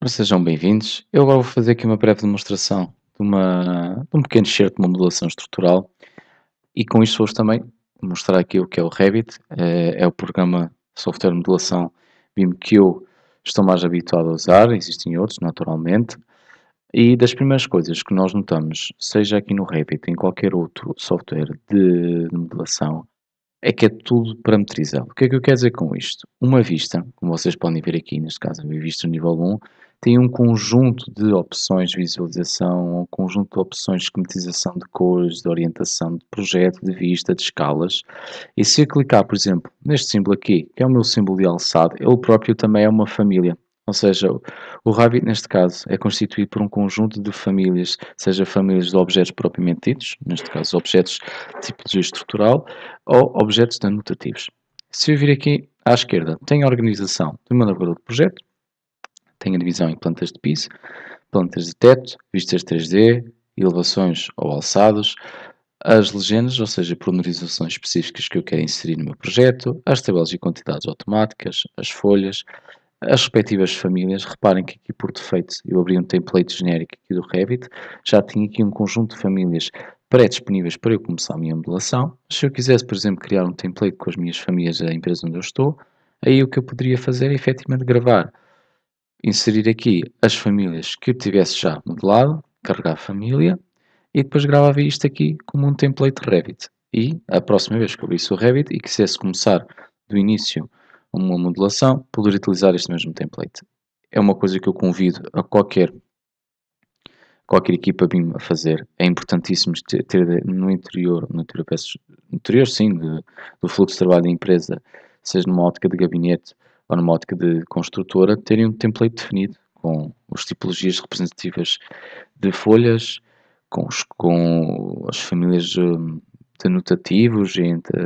Ora, sejam bem-vindos. Eu agora vou fazer aqui uma breve demonstração de um pequeno excerto de uma modelação estrutural e com isto vou também mostrar aqui o que é o Revit. É o programa de software de modelação BIM que eu estou mais habituado a usar, existem outros naturalmente, e das primeiras coisas que nós notamos, seja aqui no Revit, em qualquer outro software de modelação, é que é tudo parametrizado. O que é que eu quero dizer com isto? Uma vista, como vocês podem ver aqui, neste caso a minha vista nível 1, tem um conjunto de opções de visualização, um conjunto de opções de esquematização de cores, de orientação de projeto, de vista, de escalas. E se eu clicar, por exemplo, neste símbolo aqui, que é o meu símbolo de alçado, ele próprio também é uma família. Ou seja, o Revit, neste caso, é constituído por um conjunto de famílias, seja famílias de objetos propriamente ditos, neste caso objetos de tipologia estrutural, ou objetos denotativos. Se eu vir aqui à esquerda, tem a organização do meu navegador de projeto, tem a divisão em plantas de piso, plantas de teto, vistas 3D, elevações ou alçados, as legendas, ou seja, pormenorizações específicas que eu quero inserir no meu projeto, as tabelas e quantidades automáticas, as folhas, as respectivas famílias. Reparem que aqui por defeito eu abri um template genérico aqui do Revit, já tinha aqui um conjunto de famílias pré-disponíveis para eu começar a minha modelação. Se eu quisesse, por exemplo, criar um template com as minhas famílias da empresa onde eu estou, aí o que eu poderia fazer é efetivamente gravar, inserir aqui as famílias que eu tivesse já modelado, carregar família e depois gravava isto aqui como um template Revit. E a próxima vez que eu abrisse o Revit e quisesse começar do início uma modelação, poder utilizar este mesmo template. É uma coisa que eu convido a qualquer equipa BIM a fazer. É importantíssimo ter no interior sim, do fluxo de trabalho da empresa, seja numa ótica de gabinete ou numa ótica de construtora, terem um template definido com as tipologias representativas de folhas, com as famílias denotativos, entre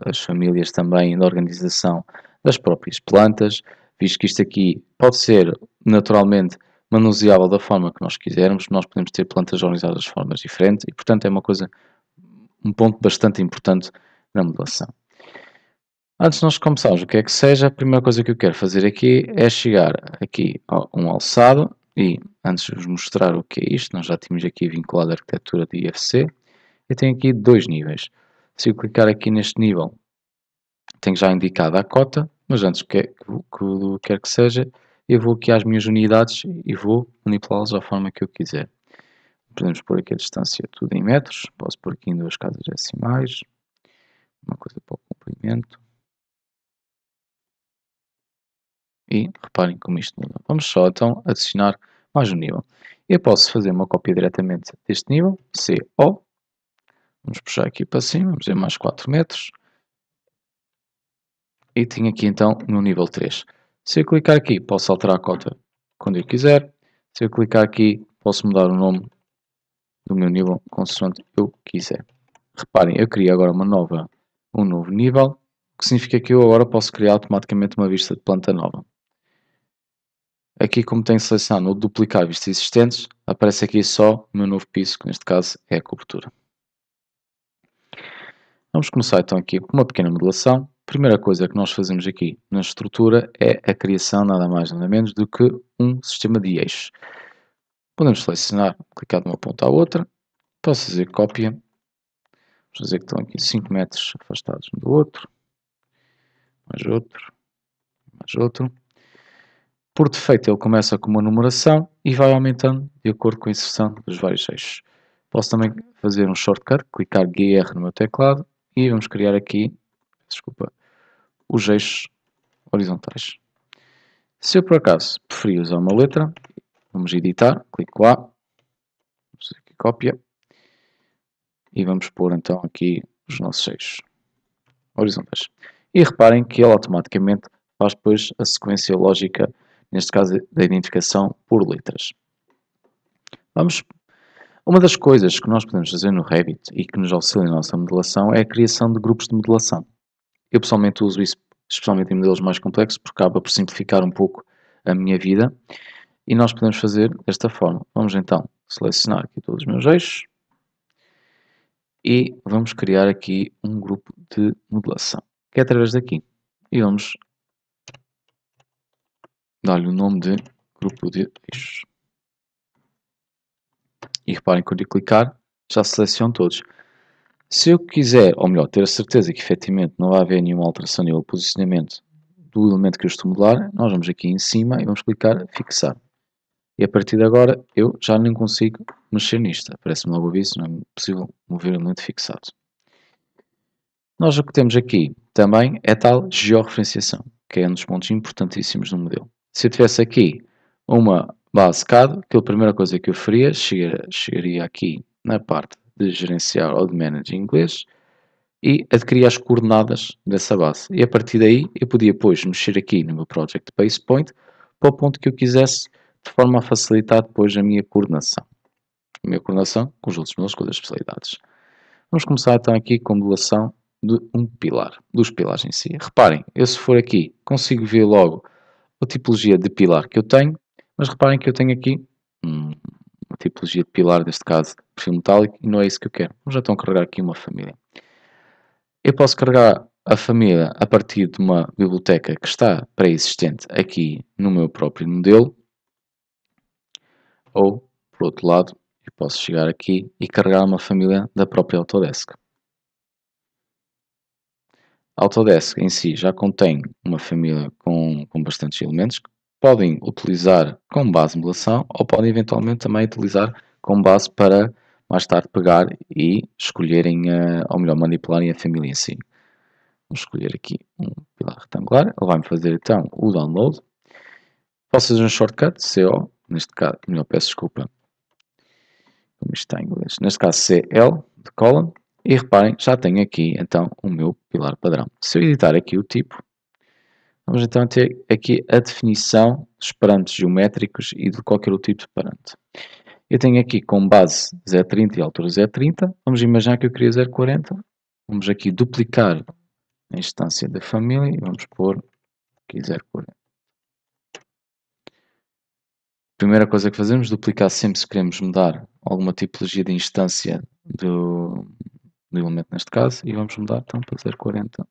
as famílias também da organização das próprias plantas, visto que isto aqui pode ser naturalmente manuseável da forma que nós quisermos, nós podemos ter plantas organizadas de formas diferentes e, portanto, é uma coisa, um ponto bastante importante na modelação. Antes de nós começarmos o que é que seja, a primeira coisa que eu quero fazer aqui é chegar aqui a um alçado e, antes de vos mostrar o que é isto, nós já tínhamos aqui vinculado a arquitetura de IFC, eu tenho aqui dois níveis. Se eu clicar aqui neste nível, tenho já indicado a cota, mas antes que quer que seja, eu vou aqui às minhas unidades e vou manipulá-las da forma que eu quiser. Podemos pôr aqui a distância tudo em metros, posso pôr aqui em duas casas decimais, uma coisa para o comprimento. E reparem como isto muda. Vamos só então adicionar mais um nível. Eu posso fazer uma cópia diretamente deste nível, CO. Vamos puxar aqui para cima, vamos dizer mais 4 metros. E tenho aqui então no nível 3. Se eu clicar aqui, posso alterar a cota quando eu quiser. Se eu clicar aqui, posso mudar o nome do meu nível consoante eu quiser. Reparem, eu criei agora um novo nível, o que significa que eu agora posso criar automaticamente uma vista de planta nova. Aqui, como tenho selecionado no duplicar vistas existentes, aparece aqui só o meu novo piso, que neste caso é a cobertura. Vamos começar então aqui com uma pequena modelação. A primeira coisa que nós fazemos aqui na estrutura é a criação nada mais nada menos do que um sistema de eixos. Podemos selecionar, clicar de uma ponta à outra, posso fazer cópia, vamos dizer que estão aqui 5 metros afastados um do outro, mais outro, mais outro. Por defeito ele começa com uma numeração e vai aumentando de acordo com a inserção dos vários eixos. Posso também fazer um shortcut, clicar GR no meu teclado e vamos criar aqui, desculpa, os eixos horizontais. Se eu por acaso preferir usar uma letra, vamos editar, clico lá, vamos fazer aqui cópia e vamos pôr então aqui os nossos eixos horizontais. E reparem que ele automaticamente faz depois a sequência lógica, neste caso da identificação por letras. Uma das coisas que nós podemos fazer no Revit e que nos auxilia na nossa modelação é a criação de grupos de modelação. Eu pessoalmente uso isso especialmente em modelos mais complexos porque acaba por simplificar um pouco a minha vida e nós podemos fazer desta forma. Vamos então selecionar aqui todos os meus eixos e vamos criar aqui um grupo de modelação, que é através daqui. E vamos dar-lhe o nome de grupo de eixos. E reparem que quando eu clicar, já seleciono todos. Se eu quiser, ou melhor, ter a certeza que efetivamente não vai haver nenhuma alteração no posicionamento do elemento que eu estou a modelar, nós vamos aqui em cima e vamos clicar fixar. E a partir de agora eu já nem consigo mexer nisto. Aparece-me logo o aviso, não é possível mover o elemento fixado. Nós o que temos aqui também é tal georreferenciação, que é um dos pontos importantíssimos no modelo. Se eu tivesse aqui uma base CAD, que a primeira coisa que eu faria, chegaria aqui na parte de gerenciar ou de manager em inglês e adquirir as coordenadas dessa base. E a partir daí eu podia depois mexer aqui no meu Project Base Point para o ponto que eu quisesse, de forma a facilitar depois a minha coordenação. A minha coordenação com os outros modelos, com as especialidades. Vamos começar então aqui com a modelação de um pilar, dos pilares em si. Reparem, eu se for aqui, consigo ver logo a tipologia de pilar que eu tenho, mas reparem que eu tenho aqui uma tipologia de pilar, neste caso, perfil metálico, e não é isso que eu quero. Vamos então carregar aqui uma família. Eu posso carregar a família a partir de uma biblioteca que está pré-existente aqui no meu próprio modelo, ou, por outro lado, eu posso chegar aqui e carregar uma família da própria Autodesk. A Autodesk em si já contém uma família com bastantes elementos que podem utilizar como base de modelação ou podem eventualmente também utilizar como base para mais tarde pegar e escolherem, ou melhor, manipularem a família em si. Vou escolher aqui um pilar retangular, ele vai-me fazer então o download. Posso fazer um shortcut, CO, neste caso, melhor, peço desculpa, como isto está em inglês, neste caso CL, de column, e reparem, já tenho aqui então o meu pilar padrão. Se eu editar aqui o tipo, vamos então ter aqui a definição dos parâmetros geométricos e de qualquer outro tipo de parâmetro. Eu tenho aqui como base 0,30 e altura 0,30. Vamos imaginar que eu queria 0,40. Vamos aqui duplicar a instância da família e vamos pôr aqui 0,40. Primeira coisa que fazemos, duplicar sempre se queremos mudar alguma tipologia de instância do elemento neste caso, e vamos mudar então para 0,40,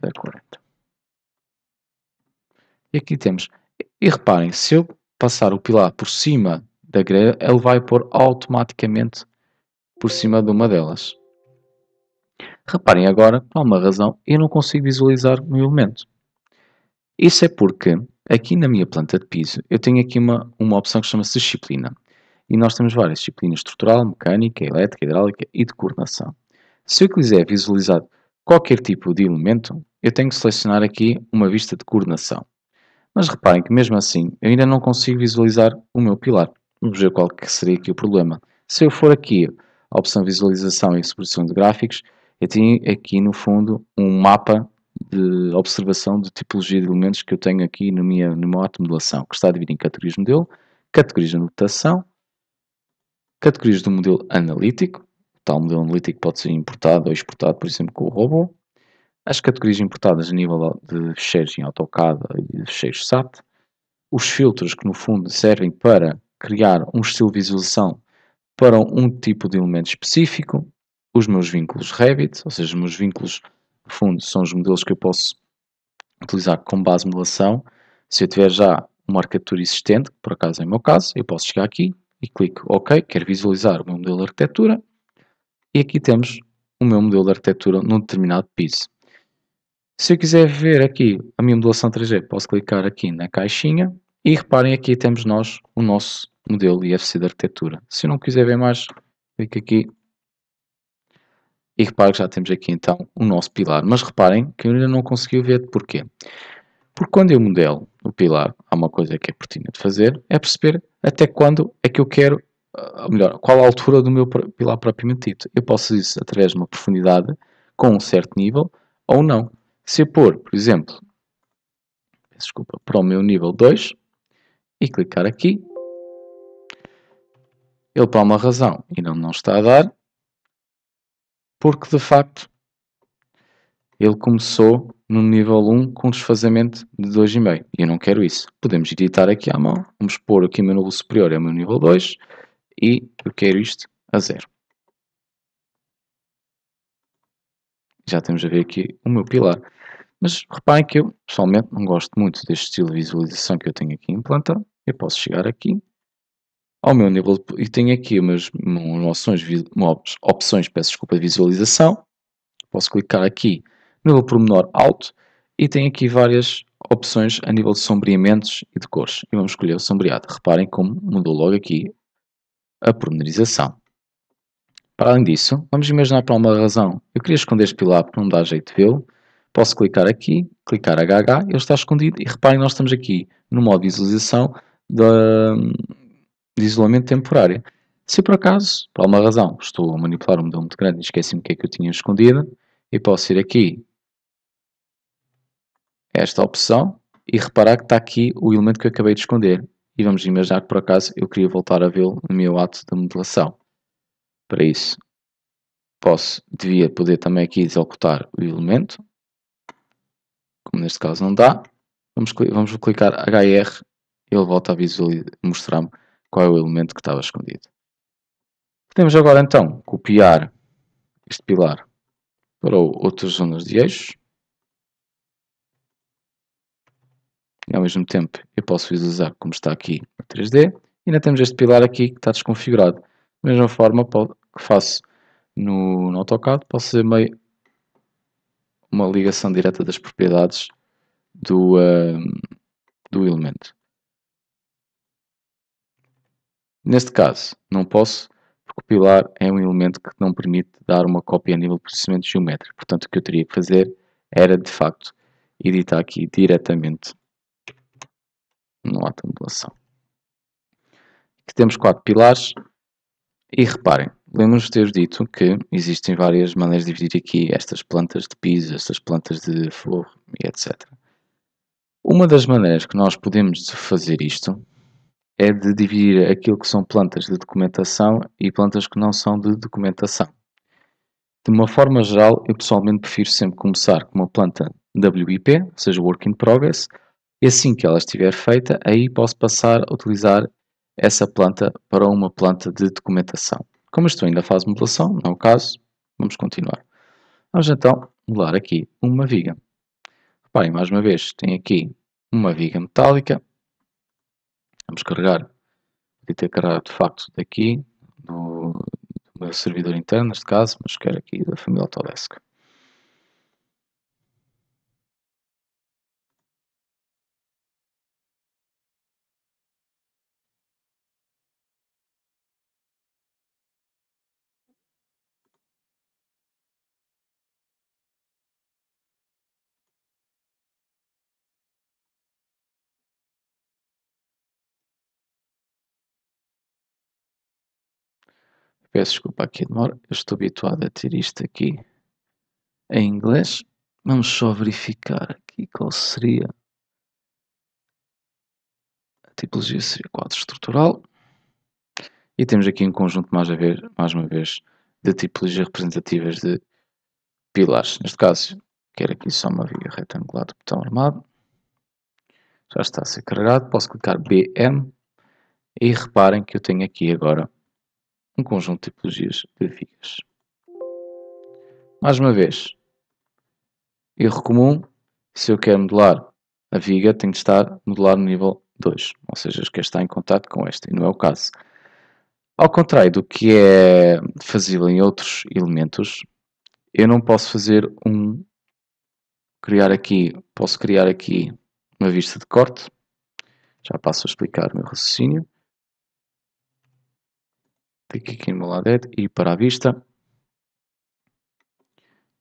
0,40. E aqui temos, e reparem, se eu passar o pilar por cima da grelha, ele vai pôr automaticamente por cima de uma delas. Reparem agora, por alguma razão, eu não consigo visualizar o meu elemento. Isso é porque, aqui na minha planta de piso, eu tenho aqui uma opção que chama-se disciplina. E nós temos várias disciplinas: estrutural, mecânica, elétrica, hidráulica e de coordenação. Se eu quiser visualizar qualquer tipo de elemento, eu tenho que selecionar aqui uma vista de coordenação. Mas reparem que mesmo assim, eu ainda não consigo visualizar o meu pilar. Vamos ver qual que seria aqui o problema. Se eu for aqui a opção visualização e exposição de gráficos, eu tenho aqui no fundo um mapa de observação de tipologia de elementos que eu tenho aqui no meu ato de modelação, que está dividido em categorias de modelo, categorias de anotação, categorias do modelo analítico. O tal modelo analítico pode ser importado ou exportado, por exemplo, com o robô. As categorias importadas a nível de fecheiros em AutoCAD e de fecheiros SAT. Os filtros que no fundo servem para criar um estilo de visualização para um tipo de elemento específico. Os meus vínculos Revit, ou seja, os meus vínculos no fundo são os modelos que eu posso utilizar como base de modelação. Se eu tiver já uma arquitetura existente, por acaso é o meu caso, eu posso chegar aqui e clico OK, quero visualizar o meu modelo de arquitetura, e aqui temos o meu modelo de arquitetura num determinado piso. Se eu quiser ver aqui a minha modelação 3D, posso clicar aqui na caixinha e reparem, aqui temos nós o nosso modelo IFC de arquitetura. Se eu não quiser ver mais, clico aqui e reparem que já temos aqui então o nosso pilar. Mas reparem que eu ainda não consegui ver. Porquê? Porque quando eu modelo o pilar, há uma coisa que é pertinente fazer, é perceber até quando é que eu quero, ou melhor, qual a altura do meu pilar propriamente dito. Eu posso fazer isso através de uma profundidade com um certo nível ou não. Se eu pôr, por exemplo, desculpa, para o meu nível 2 e clicar aqui, ele por uma razão ainda não está a dar, porque de facto ele começou no nível 1 com desfazamento de 2,5 e eu não quero isso. Podemos editar aqui à mão, vamos pôr aqui o meu nível superior é o meu nível 2 e eu quero isto a 0. Já temos a ver aqui o meu pilar. Mas reparem que eu, pessoalmente, não gosto muito deste estilo de visualização que eu tenho aqui em planta. Eu posso chegar aqui ao meu nível e tenho aqui umas opções, peço desculpa, de visualização. Posso clicar aqui no nível pormenor alto e tem aqui várias opções a nível de sombreamentos e de cores. E vamos escolher o sombreado. Reparem como mudou logo aqui a pormenorização. Para além disso, vamos imaginar por alguma razão eu queria esconder este pilar porque não dá jeito de vê-lo. Posso clicar aqui, clicar HH, ele está escondido e reparem nós estamos aqui no modo de visualização de isolamento temporário. Se por acaso, por alguma razão, estou a manipular um modelo muito grande e esqueci-me o que é que eu tinha escondido, eu posso ir aqui a esta opção e reparar que está aqui o elemento que eu acabei de esconder. E vamos imaginar que por acaso eu queria voltar a vê-lo no meu ato de modelação. Para isso, devia poder também aqui executar o elemento, como neste caso não dá. Vamos clicar HR, ele volta a mostrar-me qual é o elemento que estava escondido. Podemos agora então copiar este pilar para outras zonas de eixos. E ao mesmo tempo eu posso visualizar como está aqui no 3D. E ainda temos este pilar aqui que está desconfigurado. Da mesma forma que faço no AutoCAD, posso fazer meio uma ligação direta das propriedades do elemento. Neste caso, não posso, porque o pilar é um elemento que não permite dar uma cópia a nível de processamento geométrico. Portanto, o que eu teria que fazer era, de facto, editar aqui diretamente no ato de modelação. Aqui temos 4 pilares e reparem, lembro-nos de ter dito que existem várias maneiras de dividir aqui estas plantas de piso, estas plantas de forro e etc. Uma das maneiras que nós podemos fazer isto é de dividir aquilo que são plantas de documentação e plantas que não são de documentação. De uma forma geral, eu pessoalmente prefiro sempre começar com uma planta WIP, ou seja, Work in Progress, e assim que ela estiver feita, aí posso passar a utilizar essa planta para uma planta de documentação. Como estou ainda na fase de modelação, não é o caso, vamos continuar. Vamos então modelar aqui uma viga. Reparem, mais uma vez, tem aqui uma viga metálica. Vamos carregar, podia ter carregado de facto daqui, do meu servidor interno, neste caso, mas quero aqui da família Autodesk. Peço desculpa aqui a demora, eu estou habituado a ter isto aqui em inglês. Vamos só verificar aqui qual seria a tipologia, seria quadro estrutural. E temos aqui um conjunto, mais uma vez, de tipologias representativas de pilares. Neste caso, quero aqui só uma viga retangular de botão armado. Já está a ser carregado. Posso clicar BM e reparem que eu tenho aqui agora um conjunto de tipologias de vigas. Mais uma vez, erro comum, se eu quero modelar a viga, tem de estar modelar no nível 2, ou seja, quer estar em contato com esta, e não é o caso. Ao contrário do que é fazível em outros elementos, eu não posso posso criar aqui uma vista de corte. Já passo a explicar o meu raciocínio. Clico aqui no meu lado e para a vista.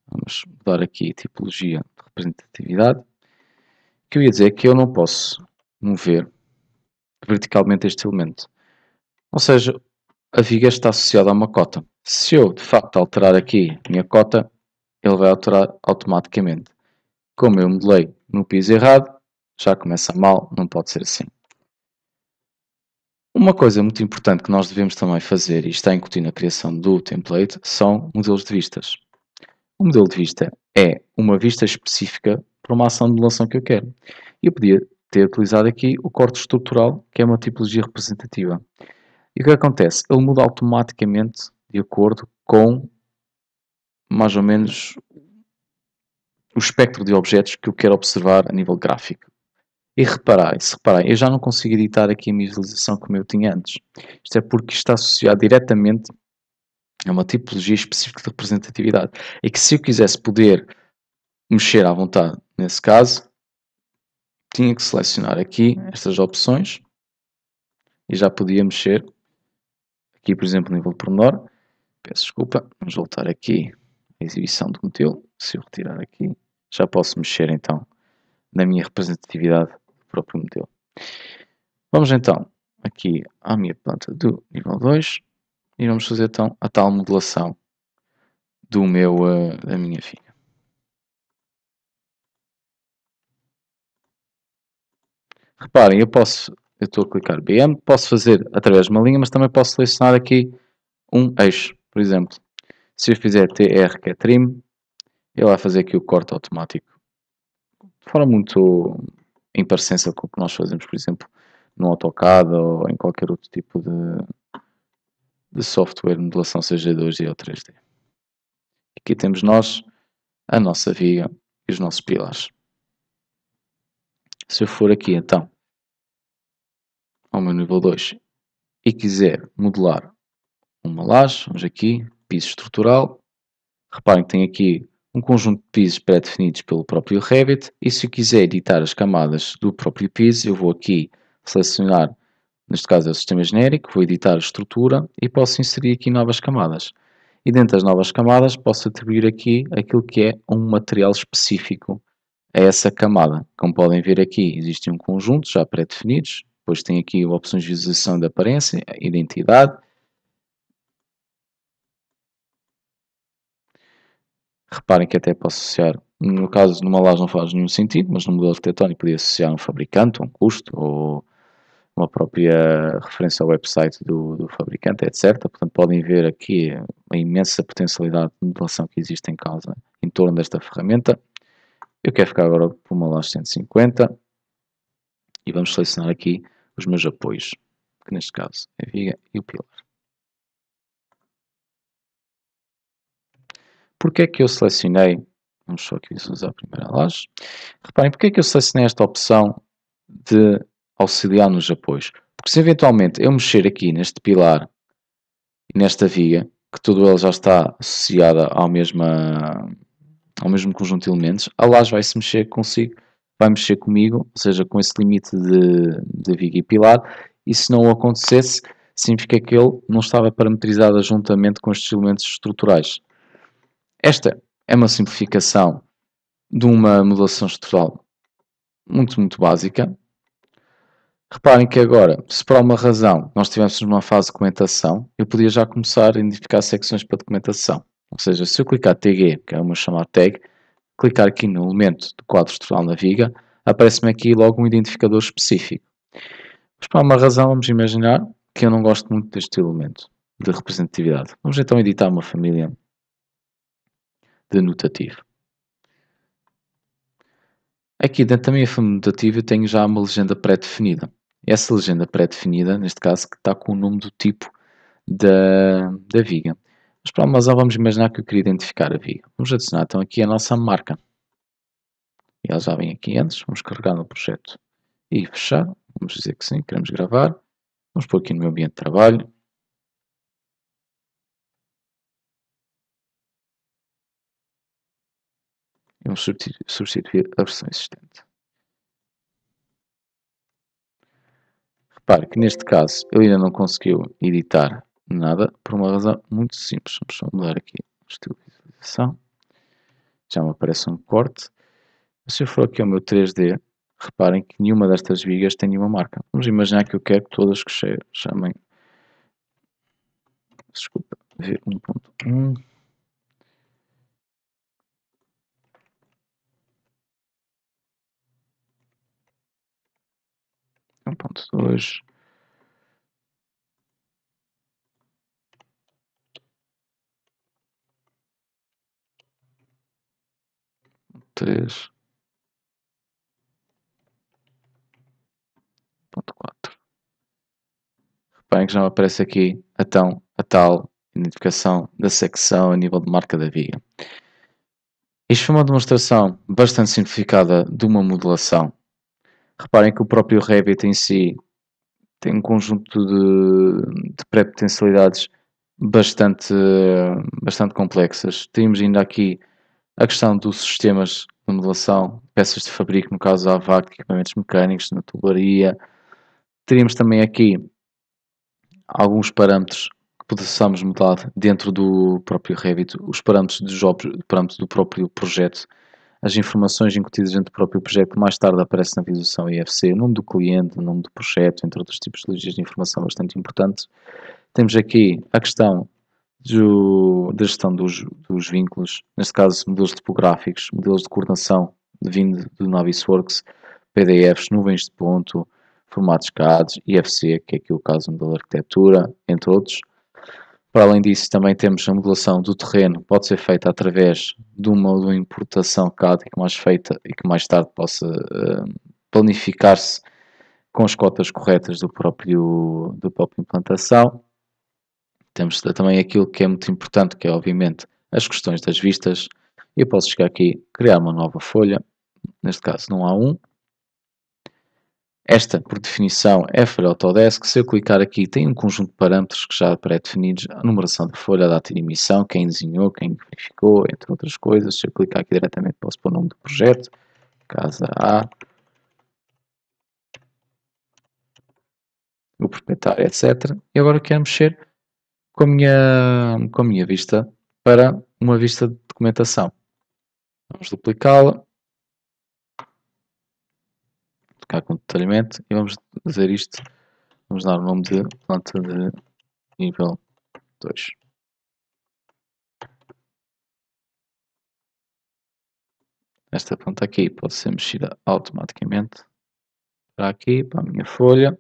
Vamos mudar aqui a tipologia de representatividade. O que eu ia dizer é que eu não posso mover verticalmente este elemento. Ou seja, a viga está associada a uma cota. Se eu, de facto, alterar aqui a minha cota, ele vai alterar automaticamente. Como eu modelei no piso errado, já começa mal, não pode ser assim. Uma coisa muito importante que nós devemos também fazer, e está incutido na criação do template, são modelos de vistas. O modelo de vista é uma vista específica para uma ação de modelação que eu quero. Eu podia ter utilizado aqui o corte estrutural, que é uma tipologia representativa. E o que acontece? Ele muda automaticamente de acordo com mais ou menos o espectro de objetos que eu quero observar a nível gráfico. E se repararem, eu já não consigo editar aqui a minha visualização como eu tinha antes. Isto é porque está associado diretamente a uma tipologia específica de representatividade. E que se eu quisesse poder mexer à vontade, nesse caso, tinha que selecionar aqui estas opções e já podia mexer aqui, por exemplo, nível de pormenor. Peço desculpa, vamos voltar aqui à exibição do modelo. Se eu retirar aqui, já posso mexer então na minha representatividade do próprio modelo. Vamos então aqui à minha planta do nível 2 e vamos fazer então a tal modelação da minha viga. Reparem, eu estou a clicar BM, posso fazer através de uma linha, mas também posso selecionar aqui um eixo, por exemplo. Se eu fizer TR, que é Trim, ele vai fazer aqui o corte automático. De forma muito em parecência com o que nós fazemos, por exemplo, no AutoCAD ou em qualquer outro tipo de software de modelação, seja 2D ou 3D. Aqui temos nós, a nossa viga e os nossos pilares. Se eu for aqui então ao meu nível 2 e quiser modelar uma laje, vamos aqui, piso estrutural, reparem que tem aqui um conjunto de pisos pré-definidos pelo próprio Revit e se eu quiser editar as camadas do próprio piso, eu vou aqui selecionar, neste caso é o sistema genérico, vou editar a estrutura e posso inserir aqui novas camadas. E dentro das novas camadas posso atribuir aqui aquilo que é um material específico a essa camada. Como podem ver aqui, existe um conjunto já pré-definidos, depois tem aqui opções de visualização de aparência, identidade. Reparem que até posso associar, no caso numa laje não faz nenhum sentido, mas no modelo arquitetónico podia associar um fabricante, um custo, ou uma própria referência ao website do fabricante, etc. Portanto, podem ver aqui a imensa potencialidade de modelação que existe em causa em torno desta ferramenta. Eu quero ficar agora por uma laje 150 e vamos selecionar aqui os meus apoios, que neste caso é a viga e o pilar. Porque é que eu selecionei, vamos só aqui visualizar a primeira laje, reparem, porque é que eu selecionei esta opção de auxiliar nos apoios? Porque se eventualmente eu mexer aqui neste pilar e nesta viga, que tudo ele já está associado ao mesmo conjunto de elementos, a laje vai se mexer consigo, vai mexer comigo, ou seja, com esse limite de viga e pilar, e se não o acontecesse, significa que ele não estava parametrizado juntamente com estes elementos estruturais. Esta é uma simplificação de uma modelação estrutural muito básica. Reparem que agora, se por alguma razão nós estivéssemos numa fase de documentação, eu podia já começar a identificar secções para documentação. Ou seja, se eu clicar TG, que é uma chamada tag, clicar aqui no elemento do quadro estrutural na viga, aparece-me aqui logo um identificador específico. Mas por alguma razão, vamos imaginar que eu não gosto muito deste elemento de representatividade. Vamos então editar uma família denotativo. Aqui dentro da minha família notativa eu tenho já uma legenda pré-definida. Essa legenda pré-definida, neste caso, que está com o nome do tipo da viga. Mas para a vamos imaginar que eu queria identificar a viga. Vamos adicionar então aqui a nossa marca. E ela já vem aqui antes. Vamos carregar no projeto e fechar. Vamos dizer que sim, queremos gravar. Vamos pôr aqui no meu ambiente de trabalho. E vamos substituir a versão existente. Repare que neste caso ele ainda não conseguiu editar nada por uma razão muito simples. Vamos só mudar aqui o estilo de visualização. Já me aparece um corte. Se eu for aqui ao meu 3D, reparem que nenhuma destas vigas tem nenhuma marca. Vamos imaginar que eu quero que todas que chamem, desculpa, V1.1. 1.2. 3. 1.4. Reparem que já me aparece aqui a tal identificação da secção a nível de marca da viga. Isto foi uma demonstração bastante simplificada de uma modelação. Reparem que o próprio Revit em si tem um conjunto de pré-potencialidades bastante complexas. Temos ainda aqui a questão dos sistemas de modelação, peças de fabrico, no caso da AVAC, equipamentos mecânicos, na tubularia. Teríamos também aqui alguns parâmetros que possamos mudar dentro do próprio Revit, os parâmetros dos parâmetros do próprio projeto, as informações incutidas dentro do próprio projeto que mais tarde aparece na visualização IFC, o nome do cliente, o nome do projeto, entre outras tipologias de informação bastante importantes. Temos aqui a questão da gestão dos vínculos, neste caso modelos topográficos, modelos de coordenação vindo do Navisworks, PDFs, nuvens de ponto, formatos CAD, IFC, que é aqui o caso do modelo de arquitetura, entre outros. Para além disso, também temos a modelação do terreno, pode ser feita através de uma importação CAD e que mais tarde possa planificar-se com as cotas corretas da própria implantação. Temos também aquilo que é muito importante, que é obviamente as questões das vistas. Eu posso chegar aqui, criar uma nova folha, neste caso não há um. Esta, por definição, é a folha Autodesk. Se eu clicar aqui, tem um conjunto de parâmetros que já pré-definidos, a numeração da folha, a data de emissão, quem desenhou, quem verificou, entre outras coisas. Se eu clicar aqui diretamente, posso pôr o nome do projeto, Casa A, o proprietário, etc. E agora quero mexer com a minha vista para uma vista de documentação. Vamos duplicá-la, tocar com detalhamento e vamos dizer isto. Vamos dar o nome de planta de nível 2. Esta planta aqui pode ser mexida automaticamente para aqui, para a minha folha.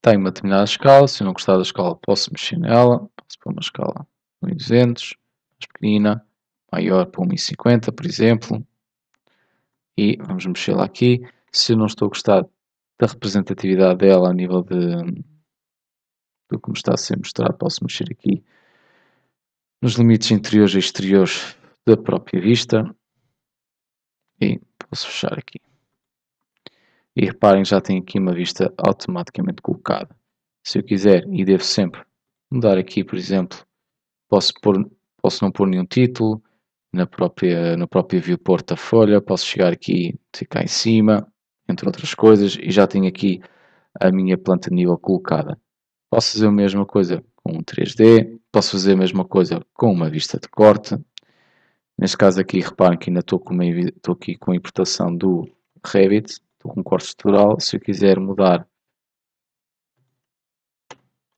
Tem uma determinada escala, se eu não gostar da escala posso mexer nela, posso pôr uma escala 1200, mais pequenina, maior para 1050, por exemplo. E vamos mexê-la aqui. Se eu não estou a gostar da representatividade dela a nível do que me está a ser mostrado, posso mexer aqui nos limites interiores e exteriores da própria vista. E posso fechar aqui. E reparem, já tem aqui uma vista automaticamente colocada. Se eu quiser, e devo sempre mudar aqui, por exemplo, posso não pôr nenhum título no próprio viewport da folha, posso chegar aqui, ficar em cima, entre outras coisas, e já tenho aqui a minha planta de nível colocada. Posso fazer a mesma coisa com um 3D, posso fazer a mesma coisa com uma vista de corte. Neste caso aqui, reparem que ainda estou aqui com a importação do Revit, estou com um corte estrutural. Se eu quiser mudar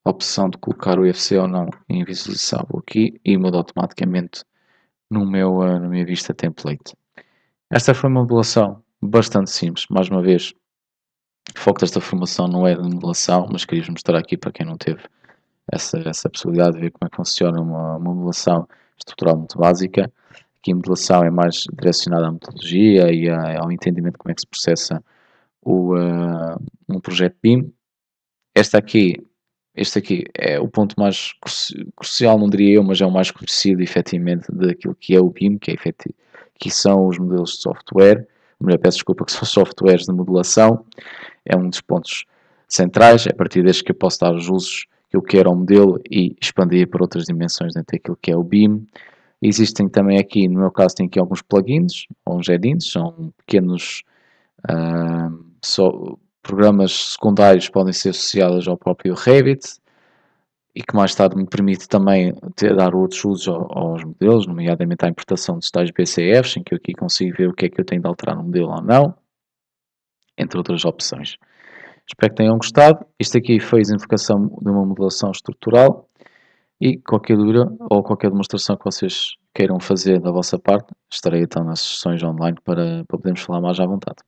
a opção de colocar o IFC ou não em visualização, vou aqui e muda automaticamente na minha vista template. Esta foi uma modelação bastante simples, mais uma vez, o foco desta formação não é de modelação, mas queria mostrar aqui para quem não teve essa possibilidade de ver como é que funciona uma modelação estrutural muito básica. Aqui a modelação é mais direcionada à metodologia e ao entendimento de como é que se processa um projeto BIM. Este aqui é o ponto mais crucial, não diria eu, mas é o mais conhecido efetivamente daquilo que é o BIM, que são os modelos de software. Peço desculpa, que são softwares de modelação. É um dos pontos centrais. É a partir destes que eu posso dar os usos que eu quero ao modelo e expandir para outras dimensões dentro daquilo que é o BIM. Existem também aqui, no meu caso, tem aqui alguns plugins, ou uns add-ins, são pequenos programas secundários que podem ser associados ao próprio Revit e que mais tarde me permite também dar outros usos aos modelos, nomeadamente à importação dos tais BCFs, em que eu aqui consigo ver o que é que eu tenho de alterar no modelo ou não, entre outras opções. Espero que tenham gostado. Isto aqui foi a exemplificação de uma modelação estrutural e qualquer dúvida ou qualquer demonstração que vocês queiram fazer da vossa parte, estarei então nas sessões online para podermos falar mais à vontade.